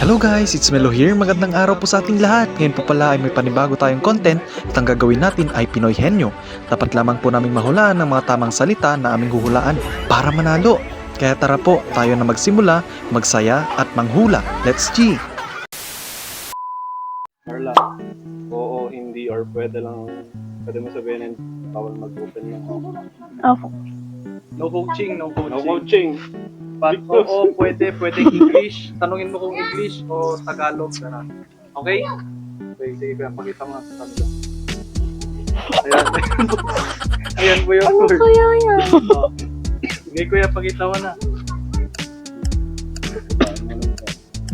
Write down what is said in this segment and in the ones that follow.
Hello guys, it's Melo here. Magandang araw po sa ating lahat. Ngayon po pala ay may panibago tayong content at ang gagawin natin ay Pinoy Henyo. Dapat lamang po naming mahulaan ng mga tamang salita na aming huhulaan para manalo. Kaya tara po, tayo na magsimula, magsaya at manghula. Let's G! Carla, oo, hindi, or pwede mo sabihin and bawal mag-open ng Opo. No coaching. No coaching. But oo, pwede English. Tanungin mo kung English o Tagalog. Ganun. Okay? Okay, sige, kaya pakita mo sa kanila. Ayan. Ayan po yung word. Kaya yan. Oh. Sige, kuya, pakita mo na.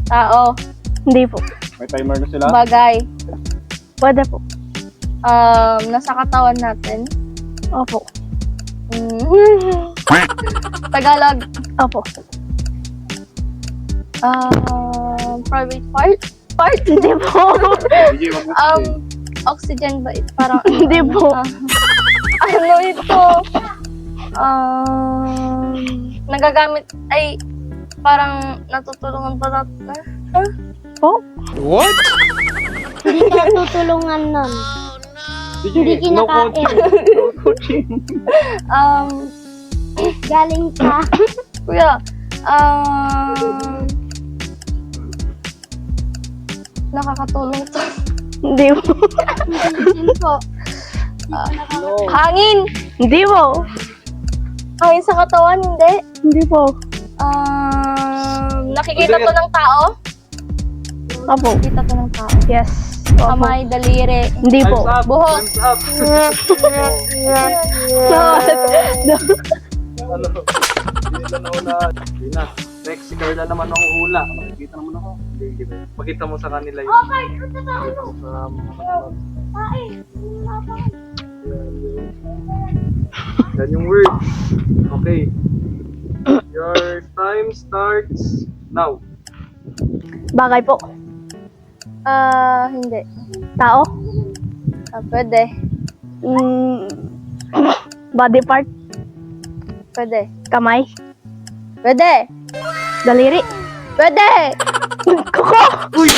Tao. Hindi po. May timer na sila? Bagay. Pwede po. Nasa katawan natin. Opo. Tagalog. Opo. Private part? Part? Hindi po. Oxygen ba? Parang hindi po. Ano ito? Nagagamit ay parang natutulungan pa natin. Po? What? Hindi ka tutulungan nun. Hindi kinakain. No coaching. Galing ka. Kuya, nakakatulong to. Hindi po. Yun po. Hangin! Hindi po. Hangin sa katawan, hindi? Hindi po. Nakikita to ng tao? Opo. Nakikita to ng tao? Yes. Kamay, daliri. Hindi po. Time's up. Buhok. Time's up. Ano? Hindi na una. Hindi na. Next, si Carla naman ang hula. Nakikita naman ako. Hindi. Pakita mo sa kanila yun. Okay, punta sa ano? Yan yung word. Okay. Your time starts now. Bagay po. Hindi. Tao? Pwede. Body part? Pwede. Kamay? Pwede. Daliri? Pwede. Kuko! Uy!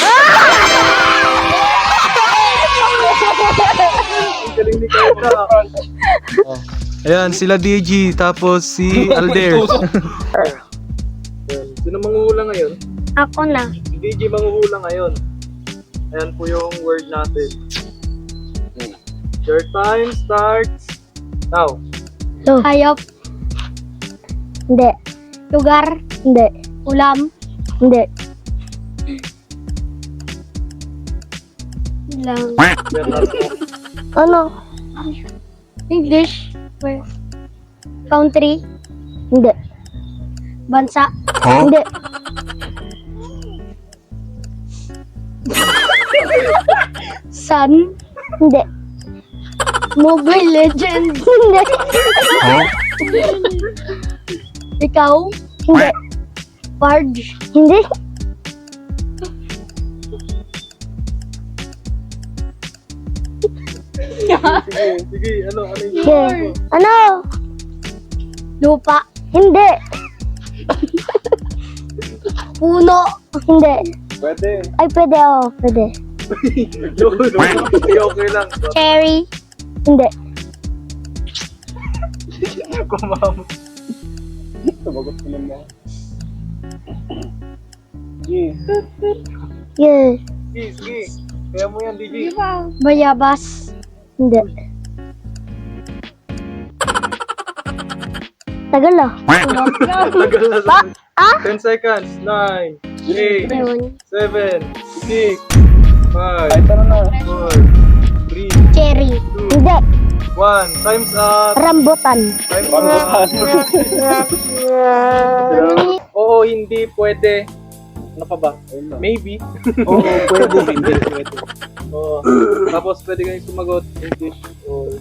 Ang galing ni Carla. Ayan, sila DG, tapos si Alder. Yan. Sino manghuhula ngayon? Ako na. Si DJ manghuhula ngayon. Ayan po yung word natin. Your time starts now. Hayop. Hindi. Lugar. Hindi. Ulam. Hindi. Lang. Yan na po. Ano? English. Country. Hindi. Bansa. Hindi. Sun. Hindi. Mobile Legends. Hindi. Ikaw. Hindi. Barge. Hindi. Sige, ano yung Hindi. Ano? Lupa. Hindi. Puno. Hindi. Pwede. Ay, pwede oh. Pwede. No. Okay lang. Cherry. Hindi. Kumam. Sumagot ko lang mo. Sige. Yeah. Sige. Kaya mo yan, DJ. Bayabas. Hindi. Tagal ah. Tagal na sa 10 seconds. 9, 8, Ewan. 7, 6, 5, 4, 3, Cherry. Hindi. 1. Time's up. Rambutan. Time's up. Oo, hindi pwede. Ano pa ba? Maybe. Oo, pwede. Hindi pwede. Oo. Tapos pwede kayo sumagot English or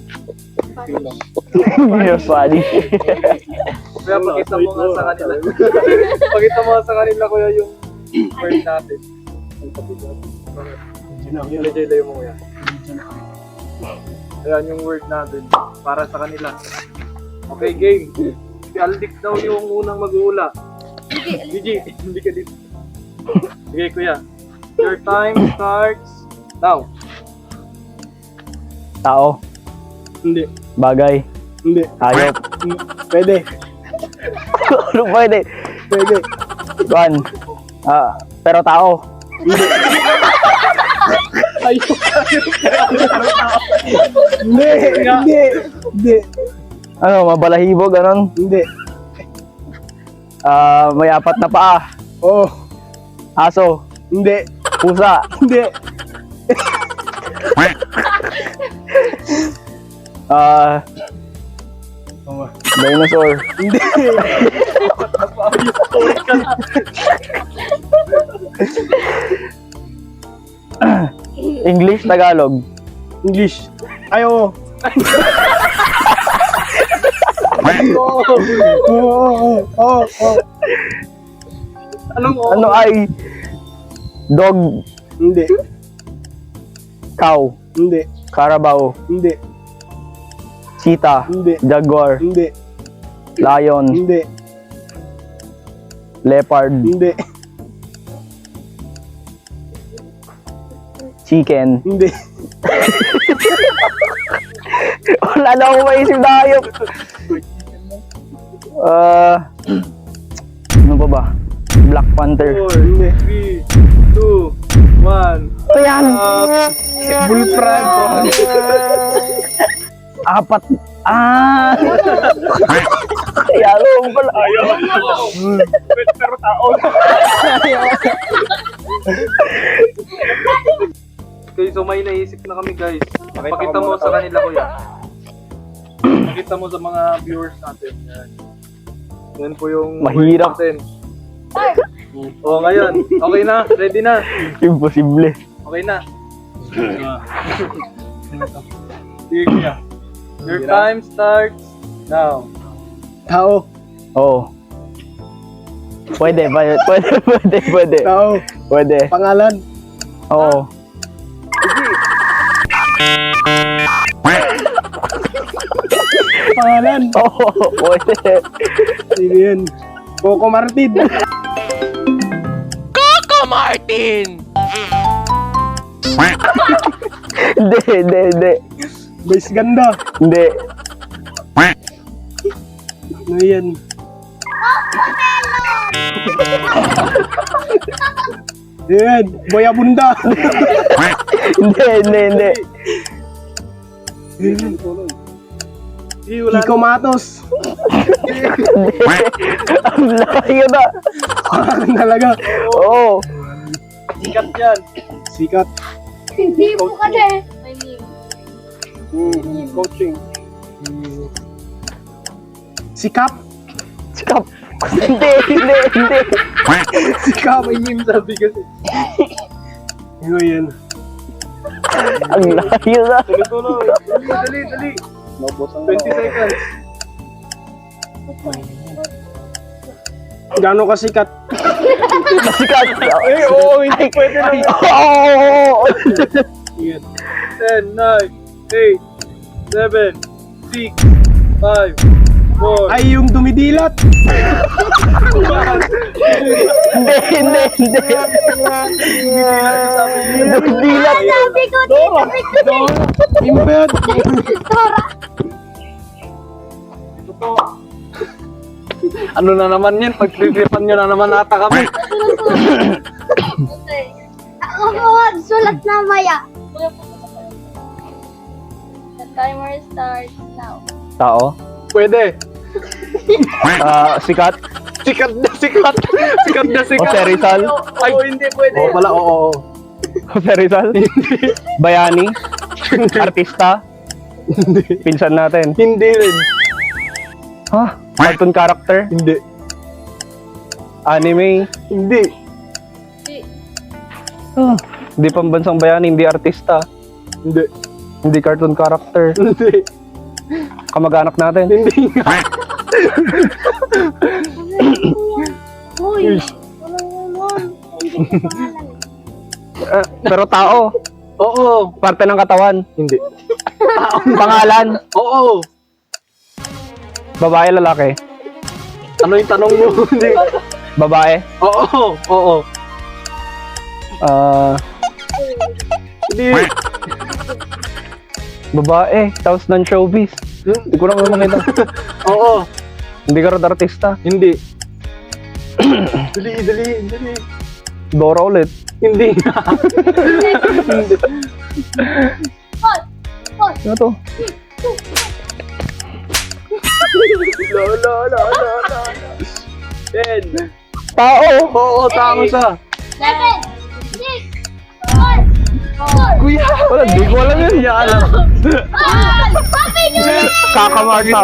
Filipino. You're funny. Kaya pakita mo nga sa kanila. Pakita mo nga sa kanila kuya yung word natin. Ilagay mo yan. Ayan yung word natin para sa kanila. Okay, game. Si Aldic daw yung unang mag-uula. Gigi, hindi ka dito. Sige, kuya. Your time starts now. Tao. Hindi. Bagay. Hindi. Hayop. Pwede. Ano pwede? Pwede. Kuan. Pero tao. Ayun. Hindi. Hindi. Hindi. Ano, mabalahibo, ganon. Hindi. May 4 na paa. Oh. Aso. Hindi. Pusa. Hindi. Dinosaur. Hindi. English, Tagalog. English. Ay, oo. Oo. Anong oo? Ano ay dog, Hindi. cow, Hindi. carabao, Hindi. cheetah, Hindi. jaguar, Hindi. lion, Hindi. leopard, Hindi. chicken. Hindi. Wala na akong maisip na hayop. Ano pa ba? Black Panther. 4, 3, 2, 1. Ayan. Bullfrog. 4. Kaya alam pala. Pero tao. Okay, so may naisip na kami guys. Pakita mo sa kanila kuya. Pakita mo sa mga viewers natin. Yan. Yan po yung Mahirap. natin. Oh, ngayon. Okay na? Ready na? Imposible. Okay na? Sige kuya. Your time starts now. Tao. Oo. Pwede. Tao. Pwede. Pangalan. Oo. Pangalan. Oo. Pwede. Sino yan? Coco Martin. Hindi. Bais ganda. Hindi. Ano yan? Yan. Boyabunda. Hindi. Kiko Matos. Ang layo na. Parang talaga. Oo. Sikat yan. Sikat. Hindi po kasi. Coaching. Sikap. Sikap. Hindi. Sikap. May meme sabi kasi. Ano yan? Ang layo na. Tuloy. Dali. 20 seconds. Gano'n ka sikat? Sikat. Eh, oo, hindi pwede lang. Oo. 10, 9, 8, 7, 6, 5, 4. Ay, yung dumidilat! Hindi. Dilat. Sabi ko, Imbed! Ano na naman yan? Pag-tripan nyo na naman ata kami. Ako po, sulat na maya. The timer starts now. Tao. Pwede. Sikat. Sikat na sikat. Sikat na sikat. Jose Rizal. Ay, hindi pwede. Oo pala, oo. Jose Rizal. Bayani. Artista. Pinsan natin. Hindi rin. Ha? Cartoon character. Hindi. Anime. Hindi. Hindi pambansang bayani. Hindi artista. Hindi. Hindi cartoon character. Hindi. Kamag-anak natin. Hindi nga. Uy, Pero tao. Oo. Parte ng katawan. Hindi. Pangalan. Oo. Babae, lalaki. Ano yung tanong mo? Hindi. Babae. Oo. Oo. Hindi. Babae, tapos non-showbiz. Hindi ko na makita. Oo. Hindi ka rin artista. Hindi. Dali. Dora ulit. Hindi. Hindi. Ano to? Lo. 10. Tao! Oo, tama siya. 7, 6, 5, 4, Kuya. Wala, di ko alam yun. Alam. Papi nyo! Kakamarta.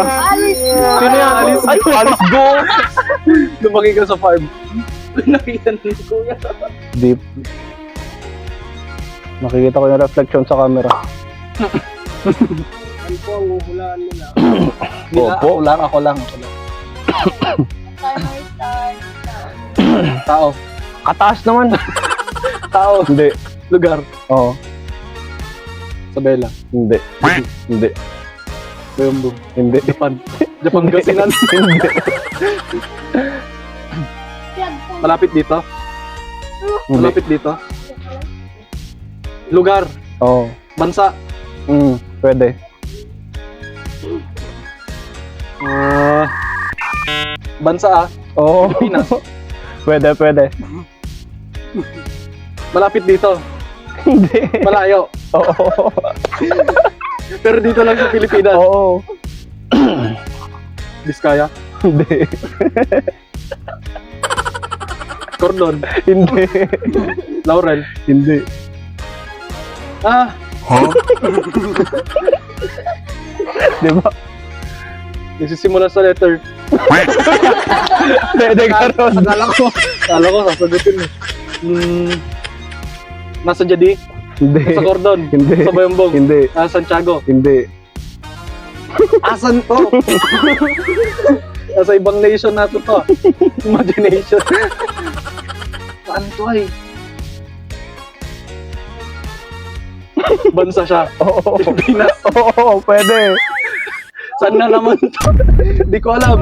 Sino yan? Alice? Ay, Alice Go! Lumaki ka sa farm. Nakita ni Kuya. Deep. Nakikita ko yung reflection sa camera. Ano po ang huhulaan nila? Opo. Ako lang. Timer start. Tao. Kataas naman. Tao. Hindi. Lugar. Oo. Sabela. Hindi. Hindi. Bayombo. Hindi. Japan. Japan Gasinan. Hindi. Malapit dito. Hindi. Malapit dito. Lugar. Oo. Bansa. Pwede. Bansa ah. Oo. Pinas. Pwede. Malapit dito. Hindi. Malayo. Oo. Pero dito lang sa Pilipinas. Oo. Biskaya. Hindi. Cordon. Hindi. Laurel. Hindi. Ah. Di ba? Nagsisimula sa letter. Pwede ka ron. Akala ko sasagutin eh. Nasa Jadi. Hindi. Nasa Cordon. Hindi. Sa Bayambong. Hindi. Nasa Santiago. Hindi. Asan to? Nasa ibang nation nato to. Imagination. Saan to ay? Bansa siya. Oo. Pilipinas. Oo, pwede. Saan na naman to? Di ko alam.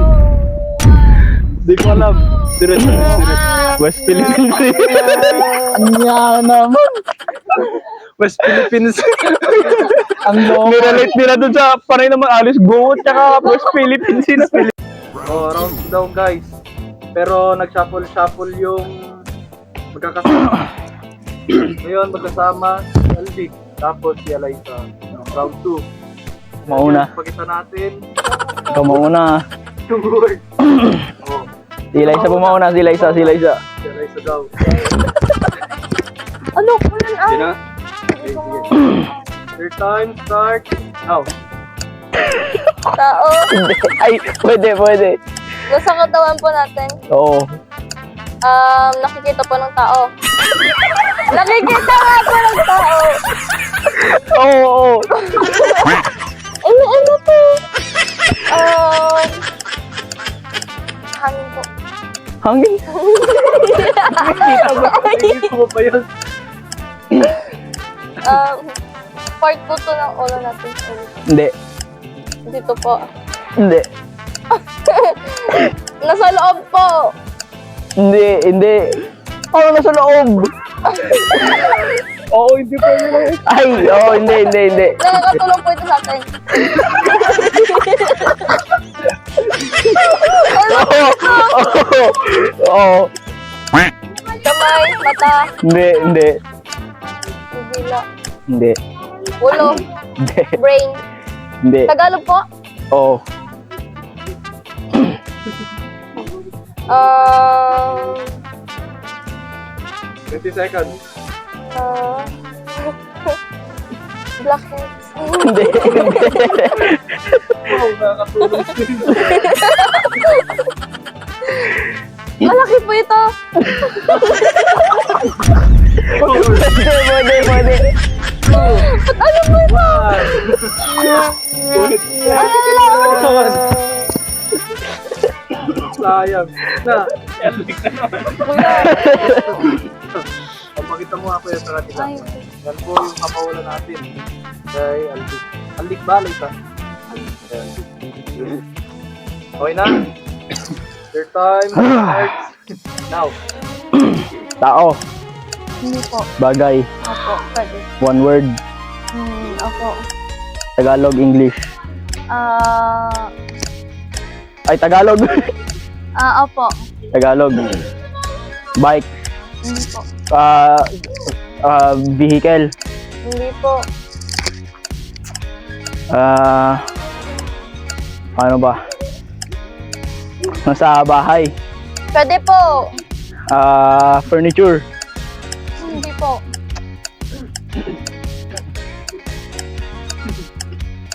Diretso. West Philippines. Anya naman. West Philippines. Ang nirelate nila dun sa panay naman Alice Go at saka West Philippines. Oh, round down guys. Pero nag-shuffle yung magkakasama. Ngayon magkasama si Alvic. Tapos si Eliza. Round 2. Mauna. Pakita natin. Ikaw mauna. Yung word. Oh, Si Liza po mauna. Si Liza. si Eliza daw. Ano? Kunan Sige na. Okay, sige. Your time start now. Tao. Ay, pwede. Nasa katawan po natin. Oo. Nakikita po ng tao. Nakikita nga po ng tao. Oo. Ano po? Hangin po. Hangin. Tingin mo pa yun. Part po to ng ulo natin. Hindi. Dito po. Hindi. Nasa loob po. Hindi. Ano nasa loob? Oo, hindi pa yun. Ay, oo, hindi. Nakakatulong po ito sa atin. Oo. Kamay, mata, Hindi. dila, Hindi. ulo, Hindi. brain. Hindi. Tagalog po. Oo. 20 seconds. Blackheads. Hindi. Wow, nakakatulong. Malaki po ito. Pwede. Ano po ito? Ulit. Sayang. Na. Pakita mo ako yan sa kanila. Ay, Yan po yung kapawalan natin. Kay Alvic. Alvic ba, Liza? Okay na? Your time starts now. Tao. Hindi po. Bagay. Opo, pwede. One word. Opo. Tagalog, English. Ay, Tagalog. Opo. Tagalog. Bike. Hindi po. Vehicle. Hindi po. Ano ba? Nasa bahay. Pwede po. Furniture. Hindi po.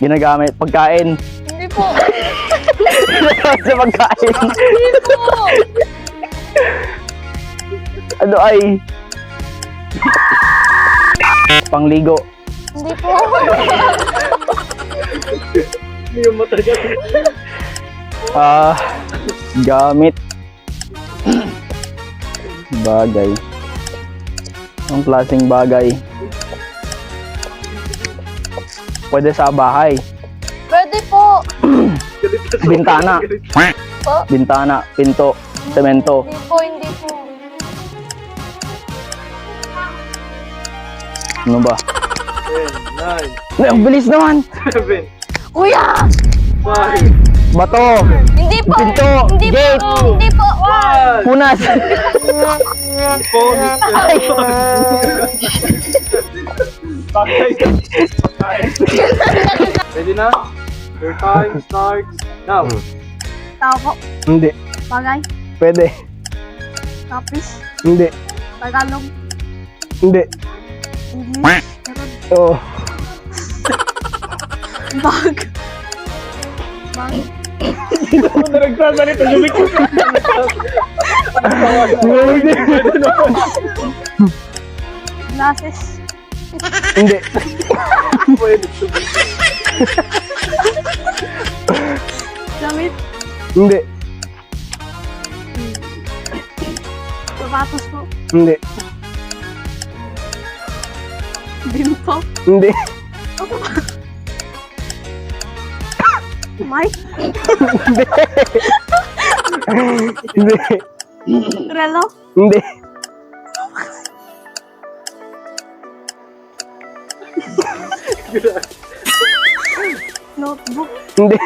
Ginagamit. Pagkain. Hindi po. Sa pagkain. Hindi po. Ano ay? Pangligo. Hindi po. Hindi yung matagal. Gamit. Bagay. Ang klaseng bagay. Pwede sa bahay. Pwede po. Bintana. Po. Bintana, pinto, semento. Hindi po, hindi po. Ano ba? 10, 9, Ang bilis naman! 7, Kuya! 5, Bato! Hindi po. Pinto. Hindi po. Gate. Hindi po. 1. Punas! Phone. Ready na? Your time starts now. Tao po. Hindi. Bagay. Pwede. Tapis. Hindi. Tagalog. Hindi. English. Oo. Bag. Bag. Ano nagsasalita? Lumikot ka. Glasses. Hindi. Pwede sabihin. Damit. Hindi. Sapatos po. Hindi. Bimpo. Hindi. Mic. Hindi. Relo. Hindi. Notebook. Hindi.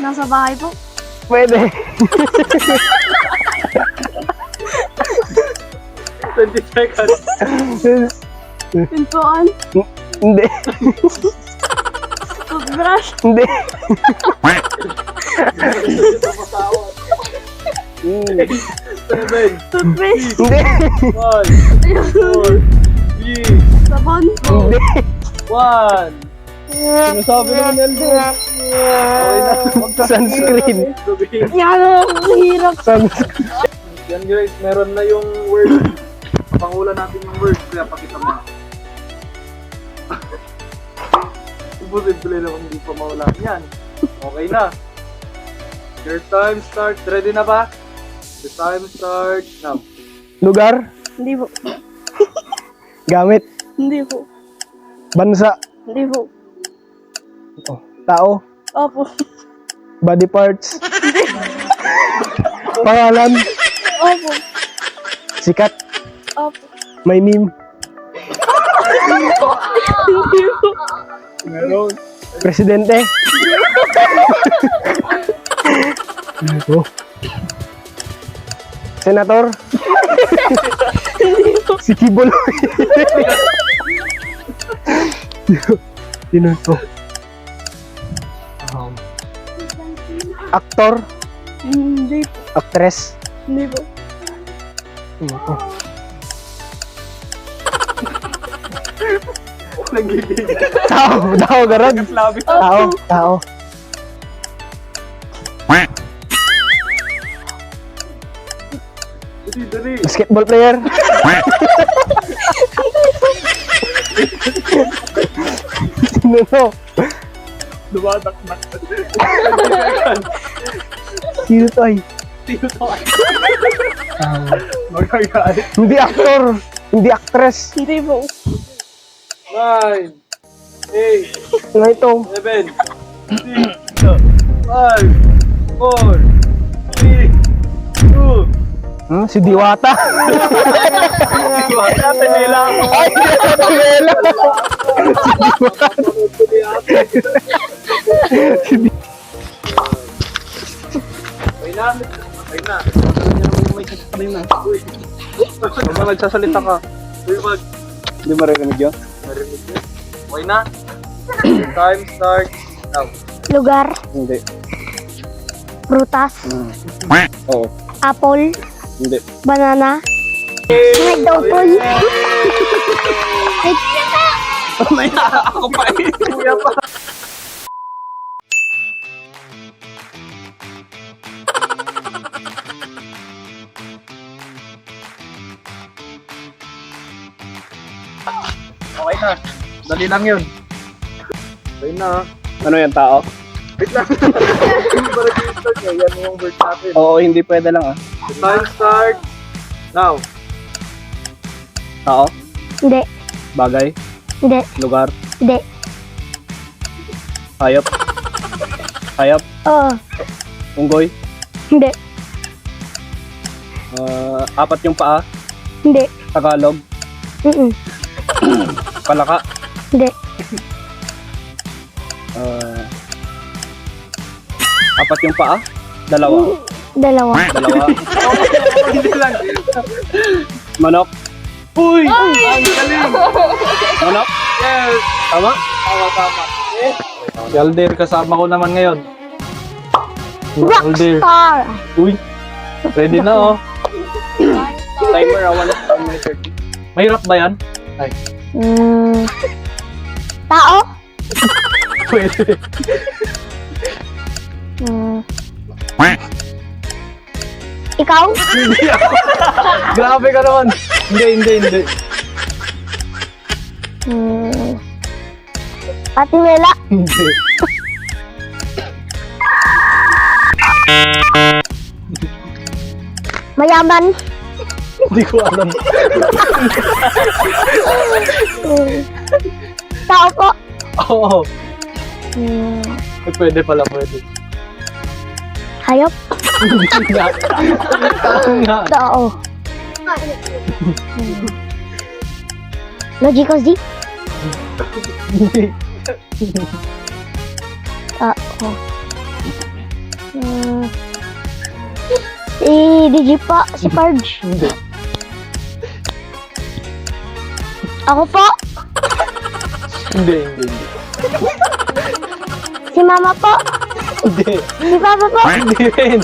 Nasa bahay po. Pwede. 20 seconds. Pintuan. Hindi. Toothbrush. Hindi. 7, Toothpaste. Hindi. 5, 4, 3, Sabon. Hindi. 1. Sinasabi naman Eldo. Okay na. Sunscreen. Sabihin. Yan ang hirap. Sunscreen. Yan guys, meron na yung word. Pangulan natin yung word, kaya pakita mo. Imposible naman hindi pa maulan yan. Okay na. Your time starts. Ready na ba? The time starts now. Lugar. Hindi po. Gamit. Hindi po. Bansa. Hindi po. Tao. Opo. Body parts. Pangalan. Opo. Sikat. Opo. May meme. Hindi po. Meron. Presidente. Ano? Senator. Si Kiboloy. Sino to? Aktor. Hindi po. Actress. Hindi po. Sino to? Nagiging. Tao, garag. Labi. Tao. Dali. Basketball player. Sino to? Dumadakdak. Sino to ay? Sino to? Magagalit. Hindi aktor. Hindi actress. Hindi po. 9, 8, Ano ito? 7, 6, 5, 4, 3, 2, Si Diwata. Diwata, Tinela. Ay, Tinela. Okay na. Okay na. May na. Uy. Habang nagsasalita ka. Uy, wag. Hindi marinig yun? Marinig yun. Okay na. Time starts now. Lugar. Hindi. Prutas. Oo. Apple. Hindi. Banana. May double. Ako pa eh. Kuya pa. Okay na. Dali lang yun. Okay na. Ano yan, tao? Wait lang. Hindi ba register nyo? Yan yung word natin. Oo, hindi pwede lang ah. Time start now. Tao? Hindi. Bagay? Hindi. Lugar? Hindi. Hayop? Hayop? Oo. Unggoy? Hindi. Apat yung paa? Hindi. Tagalog? Mm-mm. Palaka? Hindi. Apat yung paa? Dalawa? Dalawa. Dalawa? Hindi lang. Manok? Uy! Ang galing! Manok? Yes! Tama? Tama, tama. Yaldir, kasama ko naman ngayon. Yaldir. Rockstar. Uy! Ready na oh. Timer, 1 minute 30. Mahirap ba yan? Ay, Tao. pwede. Ikaw. Hindi ako. Grabe ka naman. Hindi. Ate Mela. Hindi. Mayaman. Hindi ko alam. Tao po. Oo. Hmm, Eh, pwede pala, pwede. Hayop. Hindi nga. Nga. Tao. Logical Z. Hindi. Tao. Si DJ po. Si Parge. Hindi. Ako po. Hindi. Si Mama po. Hindi. Si Papa po. Hindi rin.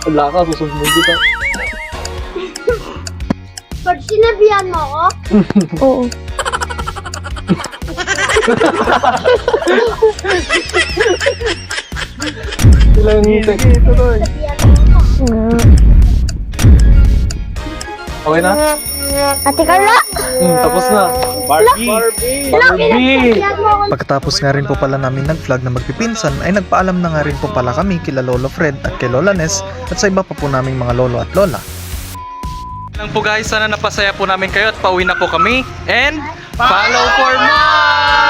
Wala ka, susunod kita. Pag sinabihan mo ako, Oo. Ilang ito doon. Hmm. Okay na? Ate Carla. Tapos na. Barbie. sinabihan mo ako. Pagkatapos nga rin po pala namin nag-vlog na magpipinsan ay nagpaalam na nga rin po pala kami kila Lolo Fred at kay Lola Ness at sa iba pa po naming mga lolo at lola. Lang po guys, sana napasaya po namin kayo at pauwi na po kami and follow for more!